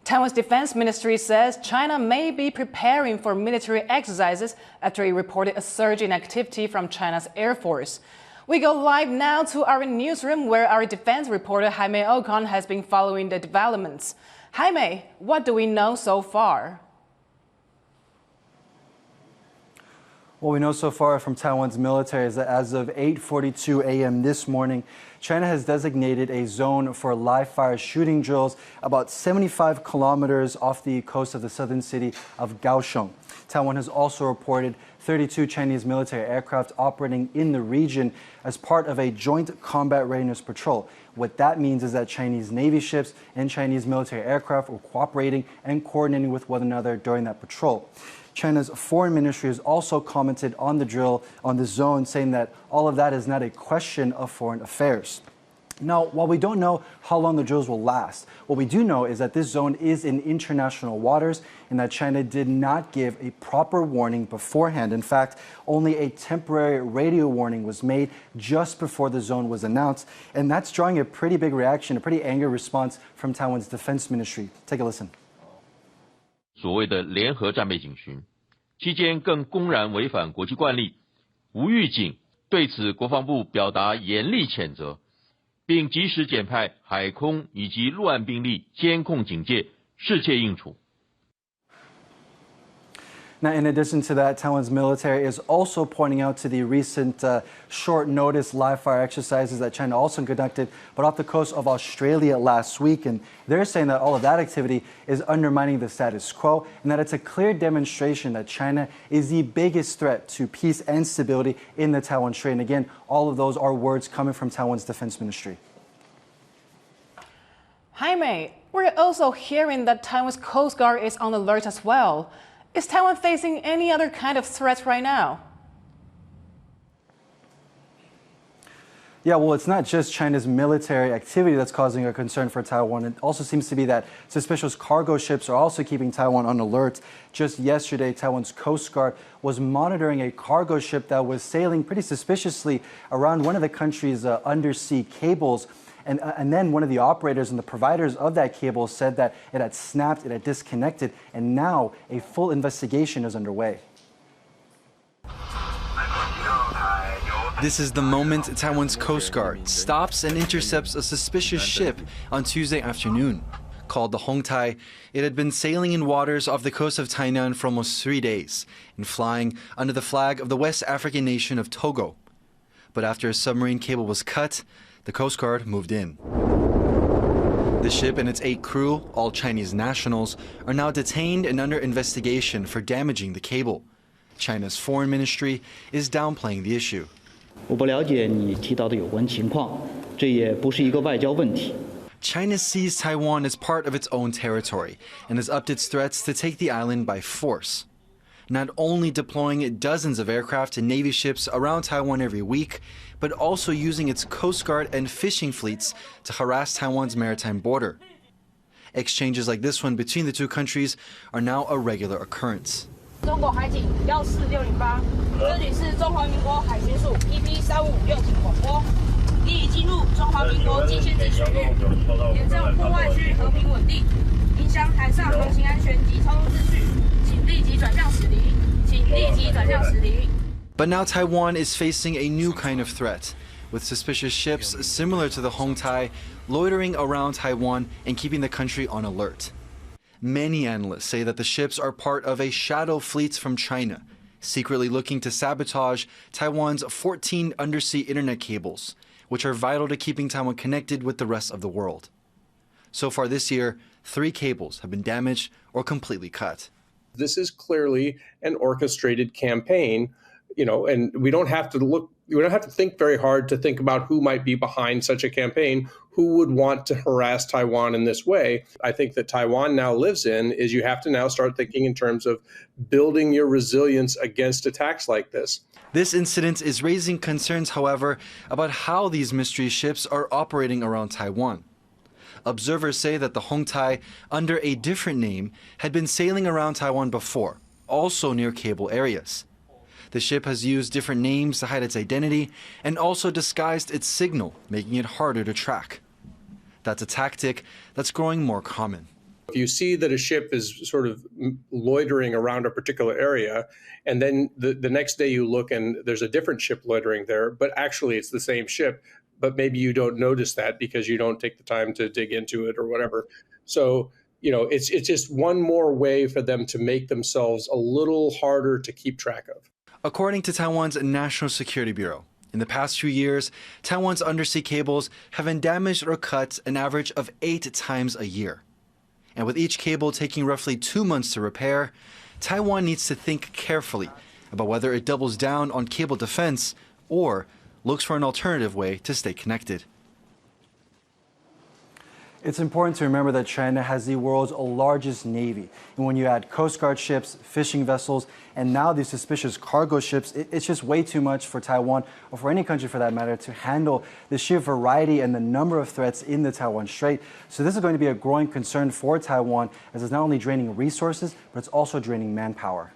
Taiwan's defense ministry says China may be preparing for military exercises after it reported a surge in activity from China's Air Force. We go live now to our newsroom where our defense reporter Jaime Ocon has been following the developments. Jaime, what do we know so far? What we know so far from Taiwan's military is that as of 8:42 a.m. this morning, China has designated a zone for live-fire shooting drills about 75 kilometers off the coast of the southern city of Kaohsiung. Taiwan has also reported 32 Chinese military aircraft operating in the region as part of a joint combat readiness patrol. What that means is that Chinese Navy ships and Chinese military aircraft were cooperating and coordinating with one another during that patrol. China's foreign ministry has also commented on the drill on the zone, saying that all of that is not a question of foreign affairs. Now, while we don't know how long the drills will last, what we do know is that this zone is in international waters and that China did not give a proper warning beforehand. In fact, only a temporary radio warning was made just before the zone was announced, and that's drawing a pretty big reaction, a pretty angry response from Taiwan's defense ministry. Take a listen. 所谓的联合战备警巡期间，更公然违反国际惯例，无预警。对此，国防部表达严厉谴责，并及时检派海空以及陆岸兵力监控警戒，适切应处。 Now, in addition to that, Taiwan's military is also pointing out to the recent short notice live fire exercises that China also conducted, but off the coast of Australia last week. And they're saying that all of that activity is undermining the status quo and that it's a clear demonstration that China is the biggest threat to peace and stability in the Taiwan Strait. And again, all of those are words coming from Taiwan's defense ministry. Jaime, we're also hearing that Taiwan's Coast Guard is on alert as well. Is Taiwan facing any other kind of threat right now? Yeah, well, it's not just China's military activity that's causing a concern for Taiwan. It also seems to be that suspicious cargo ships are also keeping Taiwan on alert. Just yesterday, Taiwan's Coast Guard was monitoring a cargo ship that was sailing pretty suspiciously around one of the country's undersea cables. And then one of the operators and the providers of that cable said that it had snapped, it had disconnected, and now a full investigation is underway. This is the moment Taiwan's Coast Guard stops and intercepts a suspicious ship on Tuesday afternoon. Called the Hongtai, it had been sailing in waters off the coast of Tainan for almost 3 days and flying under the flag of the West African nation of Togo. But after a submarine cable was cut, the Coast Guard moved in. The ship and its 8 crew, all Chinese nationals, are now detained and under investigation for damaging the cable. China's foreign ministry is downplaying the issue. 我不了解你提到的有关情况，这也不是一个外交问题。 China sees Taiwan as part of its own territory and has upped its threats to take the island by force. Not only deploying dozens of aircraft and Navy ships around Taiwan every week, but also using its Coast Guard and fishing fleets to harass Taiwan's maritime border. Exchanges like this one between the two countries are now a regular occurrence. 中国海警14608，这里是中华民国海巡署 EP3556警广播，你已进入中华民国境限制水域，严重破坏区域和平稳定，影响海上航行安全及操作秩序，请立即转向驶离，请立即转向驶离。 But now Taiwan is facing a new kind of threat, with suspicious ships similar to the Hongtai loitering around Taiwan and keeping the country on alert. Many analysts say that the ships are part of a shadow fleet from China, secretly looking to sabotage Taiwan's 14 undersea internet cables, which are vital to keeping Taiwan connected with the rest of the world. So far this year, 3 cables have been damaged or completely cut. This is clearly an orchestrated campaign, and we don't have to think very hard to think about who might be behind such a campaign, who would want to harass Taiwan in this way. I think that Taiwan now lives in is you have to now start thinking in terms of building your resilience against attacks like this. This incident is raising concerns, however, about how these mystery ships are operating around Taiwan. Observers say that the Hongtai, under a different name, had been sailing around Taiwan before, also near cable areas. The ship has used different names to hide its identity and also disguised its signal, making it harder to track. That's a tactic that's growing more common. If you see that a ship is sort of loitering around a particular area, and then the next day you look and there's a different ship loitering there, but actually it's the same ship, but maybe you don't notice that because you don't take the time to dig into it or whatever. So, it's just one more way for them to make themselves a little harder to keep track of. According to Taiwan's National Security Bureau, in the past few years, Taiwan's undersea cables have been damaged or cut an average of 8 times a year. And with each cable taking roughly 2 months to repair, Taiwan needs to think carefully about whether it doubles down on cable defense or looks for an alternative way to stay connected. It's important to remember that China has the world's largest navy. And when you add Coast Guard ships, fishing vessels, and now these suspicious cargo ships, it's just way too much for Taiwan, or for any country for that matter, to handle the sheer variety and the number of threats in the Taiwan Strait. So this is going to be a growing concern for Taiwan, as it's not only draining resources, but it's also draining manpower.